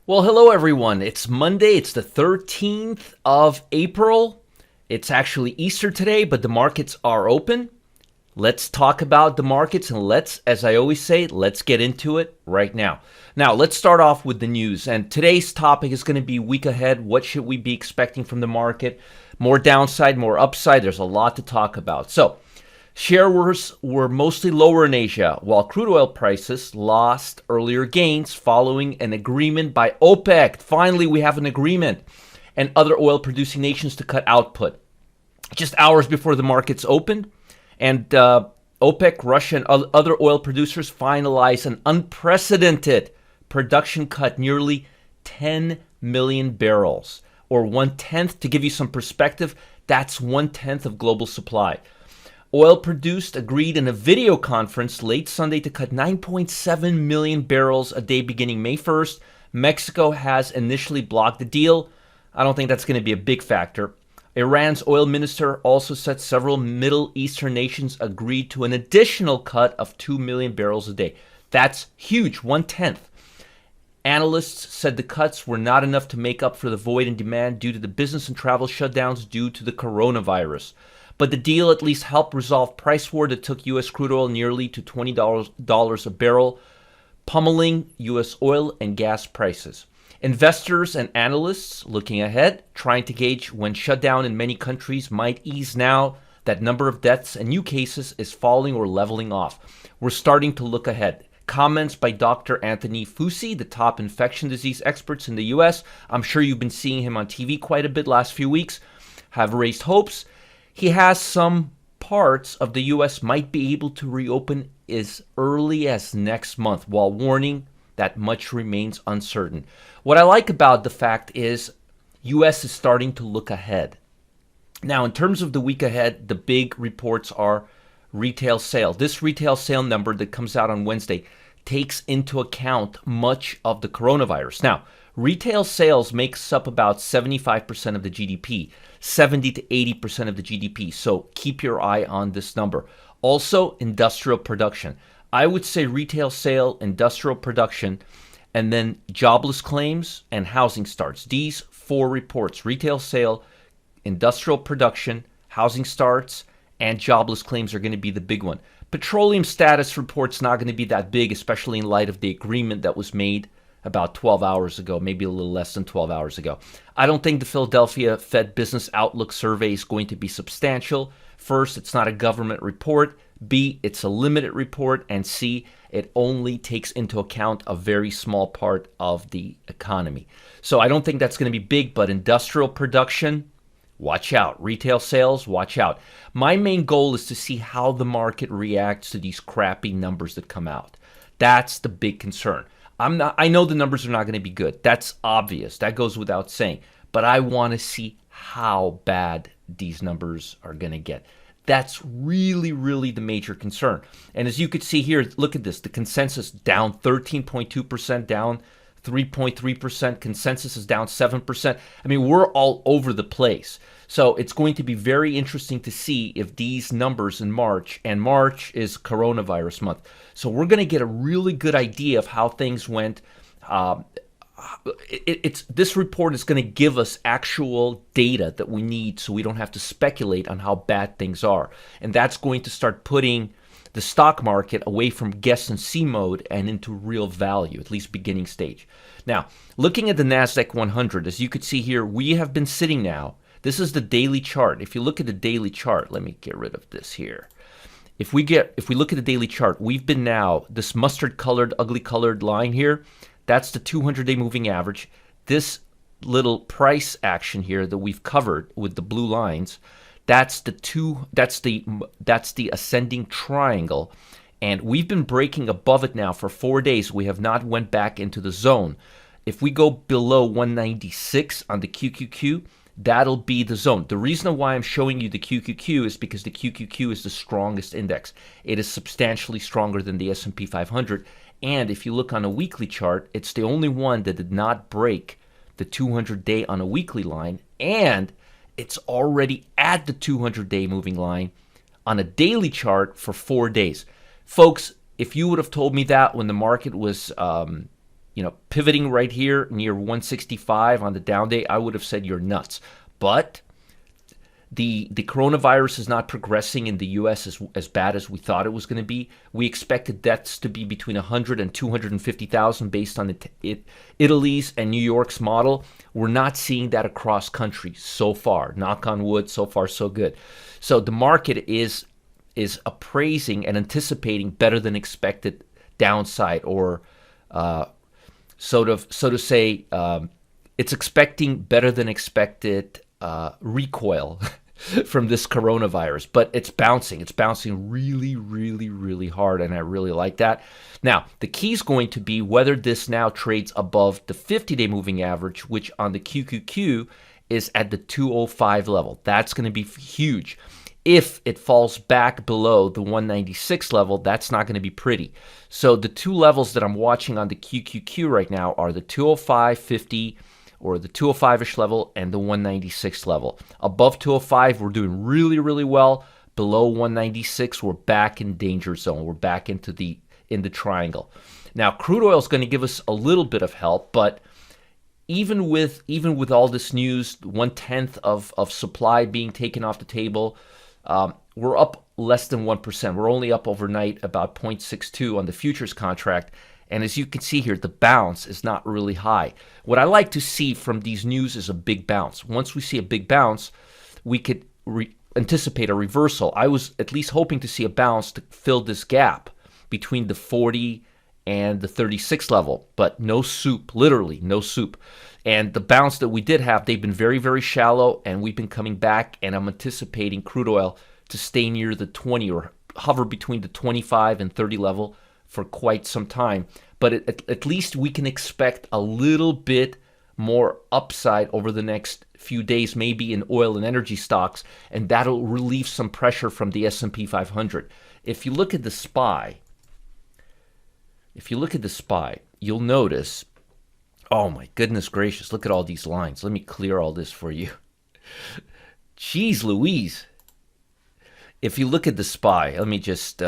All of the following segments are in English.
Well, hello everyone. It's Monday. It's the 13th of April. It's actually Easter today, but the markets are open. Let's talk about the markets and as I always say, let's get into it right now. Now, let's start off with the news. And today's topic is going to be week ahead. What should we be expecting from the market? More downside, more upside. There's a lot to talk about. So, shares were mostly lower in Asia, while crude oil prices lost earlier gains following an agreement by OPEC. Finally, we have an agreement and other oil-producing nations to cut output. Just hours before the markets opened, and OPEC, Russia, and other oil producers finalized an unprecedented production cut, nearly 10 million barrels, or 1/10. To give you some perspective, that's 1/10 of global supply. Oil produced agreed in a video conference late Sunday to cut 9.7 million barrels a day beginning May 1st. Mexico has initially blocked the deal. I don't think that's going to be a big factor. Iran's oil minister also said several Middle Eastern nations agreed to an additional cut of 2 million barrels a day. That's huge, 1/10. Analysts said the cuts were not enough to make up for the void in demand due to the business and travel shutdowns due to the coronavirus. But the deal at least helped resolve price war that took U.S. crude oil nearly to $20 a barrel, pummeling U.S. oil and gas prices. Investors and analysts looking ahead, trying to gauge when shutdown in many countries might ease now that number of deaths and new cases is falling or leveling off. We're starting to look ahead. Comments by Dr. Anthony Fauci, the top infection disease experts in the U.S., I'm sure you've been seeing him on TV quite a bit last few weeks, have raised hopes. He has some parts of the U.S. might be able to reopen as early as next month, while warning that much remains uncertain. What I like about the fact is U.S. is starting to look ahead. Now, in terms of the week ahead, the big reports are retail sale. This retail sale number that comes out on Wednesday takes into account much of the coronavirus. Now, retail sales makes up about 75% of the GDP, 70 to 80% of the GDP. So keep your eye on this number. Also, industrial production. I would say retail sale, industrial production, and then jobless claims and housing starts. These four reports, retail sale, industrial production, housing starts, and jobless claims are going to be the big one. Petroleum status report's not going to be that big, especially in light of the agreement that was made about 12 hours ago, maybe a little less than 12 hours ago. I don't think the Philadelphia Fed Business Outlook survey is going to be substantial. First, it's not a government report. B, it's a limited report. And C, it only takes into account a very small part of the economy. So I don't think that's going to be big, but industrial production, watch out. Retail sales, watch out. My main goal is to see how the market reacts to these crappy numbers that come out. That's the big concern. I know the numbers are not going to be good. That's obvious. That goes without saying. But I want to see how bad these numbers are going to get. That's really, really the major concern. And as you could see here, look at this. The consensus down 13.2%, down 3.3%. Consensus is down 7%. I mean, we're all over the place. So it's going to be very interesting to see if these numbers in March, and March is coronavirus month. So we're going to get a really good idea of how things went. This report is going to give us actual data that we need so we don't have to speculate on how bad things are. And that's going to start putting the stock market away from guess and see mode and into real value, at least beginning stage. Now, looking at the NASDAQ 100, as you could see here, we have been sitting now. This is the daily chart. If you look at the daily chart, let me get rid of this here. If we look at the daily chart, we've been now, this mustard colored, ugly colored line here, that's the 200-day moving average. This little price action here that we've covered with the blue lines, that's the ascending triangle, and we've been breaking above it now for 4 days. We have not went back into the zone. If we go below 196 on the QQQ, that'll be the zone. The reason why I'm showing you the QQQ is because the QQQ is the strongest index. It is substantially stronger than the S&P 500. And if you look on a weekly chart, it's the only one that did not break the 200-day on a weekly line. And it's already at the 200-day moving line on a daily chart for 4 days. Folks, if you would have told me that when the market was pivoting right here near 165 on the down day, I would have said you're nuts. But the coronavirus is not progressing in the U.S. as bad as we thought it was going to be. We expected deaths to be between 100 and 250,000 based on Italy's and New York's model. We're not seeing that across country so far. Knock on wood, so far so good. So the market is appraising and anticipating better than expected downside, or so to say, it's expecting better than expected recoil from this coronavirus, but it's bouncing. It's bouncing really, really, really hard, and I really like that. Now, the key is going to be whether this now trades above the 50-day moving average, which on the QQQ is at the 205 level. That's going to be huge. If it falls back below the 196 level, that's not going to be pretty. So the two levels that I'm watching on the QQQ right now are the 205.50 or the 205-ish level and the 196 level. Above 205, we're doing really, really well. Below 196, we're back in danger zone. We're back in the triangle. Now, crude oil is going to give us a little bit of help, but even with all this news, 1/10 of supply being taken off the table, we're up less than 1%. We're only up overnight about 0.62 on the futures contract. And as you can see here, the bounce is not really high. What I like to see from these news is a big bounce. Once we see a big bounce, we could anticipate a reversal. I was at least hoping to see a bounce to fill this gap between the 40 and the 36 level, but no soup, literally no soup. And the bounce that we did have, they've been very, very shallow, and we've been coming back, and I'm anticipating crude oil to stay near the 20 or hover between the 25 and 30 level for quite some time. But at least we can expect a little bit more upside over the next few days, maybe in oil and energy stocks, and that'll relieve some pressure from the S&P 500. If you look at the SPY, you'll notice, oh my goodness gracious, look at all these lines. Let me clear all this for you. Jeez Louise. If you look at the SPY, let me just...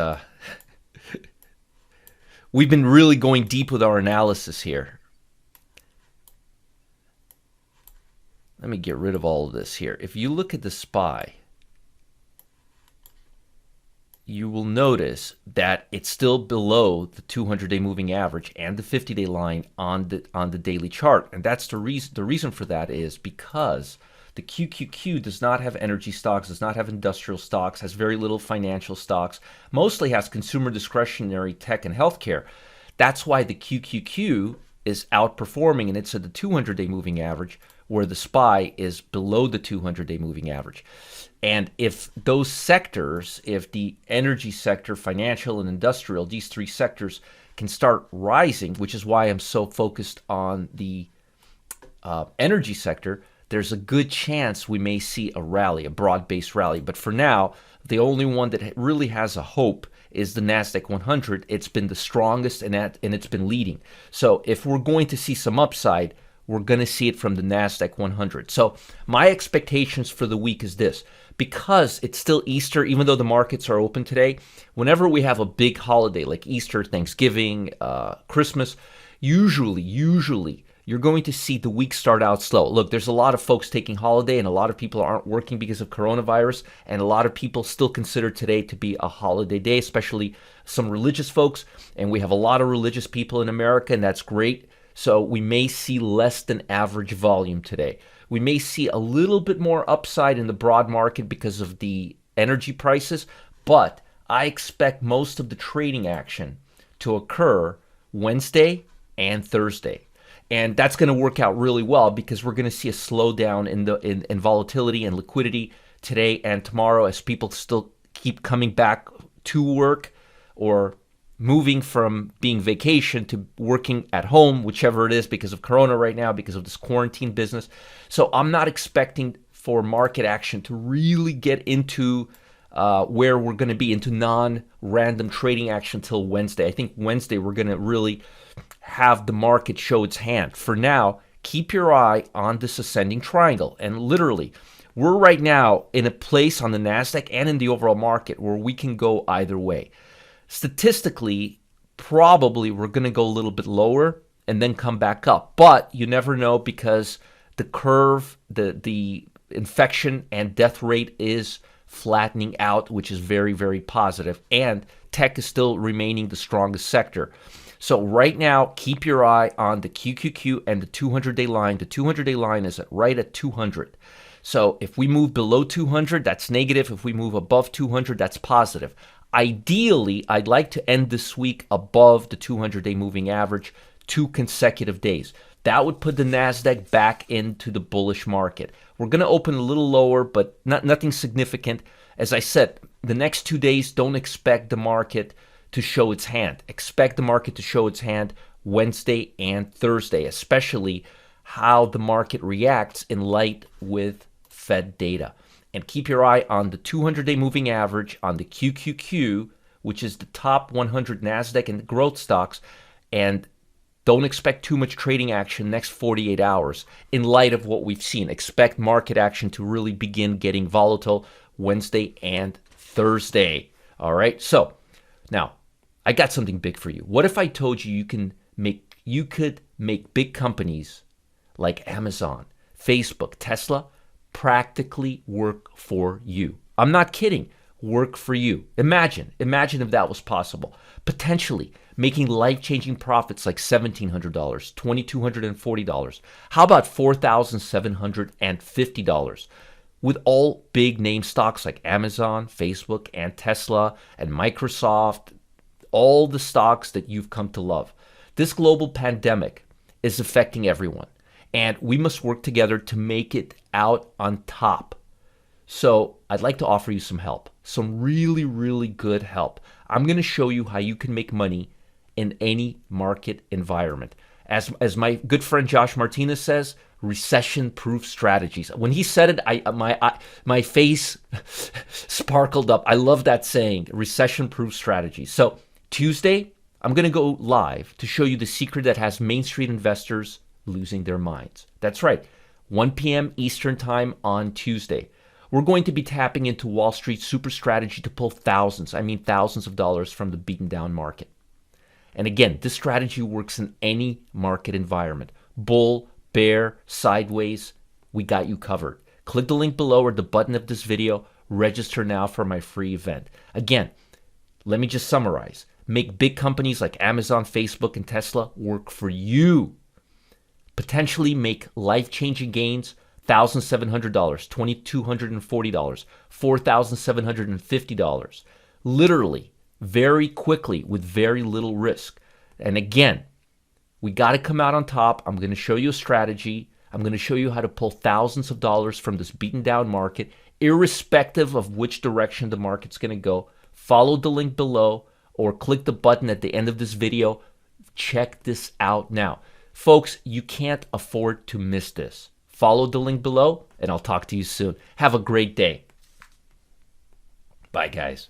we've been really going deep with our analysis here. Let me get rid of all of this here. If you look at the SPY, you will notice that it's still below the 200-day moving average and the 50-day line on the daily chart. And that's the reason for that is because the QQQ does not have energy stocks, does not have industrial stocks, has very little financial stocks, mostly has consumer discretionary, tech, and healthcare. That's why the QQQ is outperforming, and it's at the 200-day moving average, where the SPY is below the 200-day moving average. And if those sectors, if the energy sector, financial, and industrial, these three sectors can start rising, which is why I'm so focused on the energy sector, there's a good chance we may see a rally, a broad-based rally. But for now, the only one that really has a hope is the NASDAQ 100. It's been the strongest, and it's been leading. So if we're going to see some upside, we're going to see it from the NASDAQ 100. So my expectations for the week is this. Because it's still Easter, even though the markets are open today, whenever we have a big holiday like Easter, Thanksgiving, Christmas, usually you're going to see the week start out slow. Look, there's a lot of folks taking holiday, and a lot of people aren't working because of coronavirus, and a lot of people still consider today to be a holiday day, especially some religious folks, and we have a lot of religious people in America, and that's great. So we may see less than average volume today. We may see a little bit more upside in the broad market because of the energy prices, but I expect most of the trading action to occur Wednesday and Thursday. And that's going to work out really well because we're going to see a slowdown in volatility and liquidity today and tomorrow as people still keep coming back to work or moving from being vacation to working at home, whichever it is, because of Corona right now, because of this quarantine business. So I'm not expecting for market action to really get into where we're going to be, into non-random trading action till Wednesday. I think Wednesday we're going to really have the market show its hand. For now, keep your eye on this ascending triangle. And literally, we're right now in a place on the NASDAQ and in the overall market where we can go either way. Statistically, probably we're going to go a little bit lower and then come back up. But you never know, because the curve, the infection and death rate is flattening out, which is very, very positive. And tech is still remaining the strongest sector. So right now, keep your eye on the QQQ and the 200-day line. The 200-day line is right at 200. So if we move below 200, that's negative. If we move above 200, that's positive. Ideally, I'd like to end this week above the 200-day moving average 2 consecutive days. That would put the NASDAQ back into the bullish market. We're going to open a little lower, but nothing significant. As I said, the next 2 days, don't expect the market to show its hand. Expect the market to show its hand Wednesday and Thursday, especially how the market reacts in light with Fed data. And keep your eye on the 200-day moving average, on the QQQ, which is the top 100 NASDAQ and growth stocks, and don't expect too much trading action next 48 hours in light of what we've seen. Expect market action to really begin getting volatile Wednesday and Thursday. All right, so now I got something big for you. What if I told you you could make big companies like Amazon, Facebook, Tesla practically work for you? I'm not kidding. Work for you. Imagine if that was possible. Potentially making life-changing profits like $1,700, $2,240. How about $4,750? With all big name stocks like Amazon, Facebook, and Tesla, and Microsoft, all the stocks that you've come to love. This global pandemic is affecting everyone, and we must work together to make it out on top. So I'd like to offer you some help, some really, really good help. I'm going to show you how you can make money in any market environment. As my good friend Josh Martinez says, recession-proof strategies. When he said it, my face sparkled up. I love that saying, recession-proof strategies. So Tuesday, I'm going to go live to show you the secret that has Main Street investors losing their minds. That's right, 1 p.m. Eastern Time on Tuesday. We're going to be tapping into Wall Street's super strategy to pull thousands of dollars from the beaten down market. And again, this strategy works in any market environment. Bull, bear, sideways, we got you covered. Click the link below or the button of this video. Register now for my free event. Again, let me just summarize. Make big companies like Amazon, Facebook, and Tesla work for you. Potentially make life-changing gains, $1,700, $2,240, $4,750. Literally, very quickly with very little risk. And again, we got to come out on top. I'm going to show you a strategy. I'm going to show you how to pull thousands of dollars from this beaten down market, irrespective of which direction the market's going to go. Follow the link below or click the button at the end of this video. Check this out now. Folks, you can't afford to miss this. Follow the link below, and I'll talk to you soon. Have a great day. Bye, guys.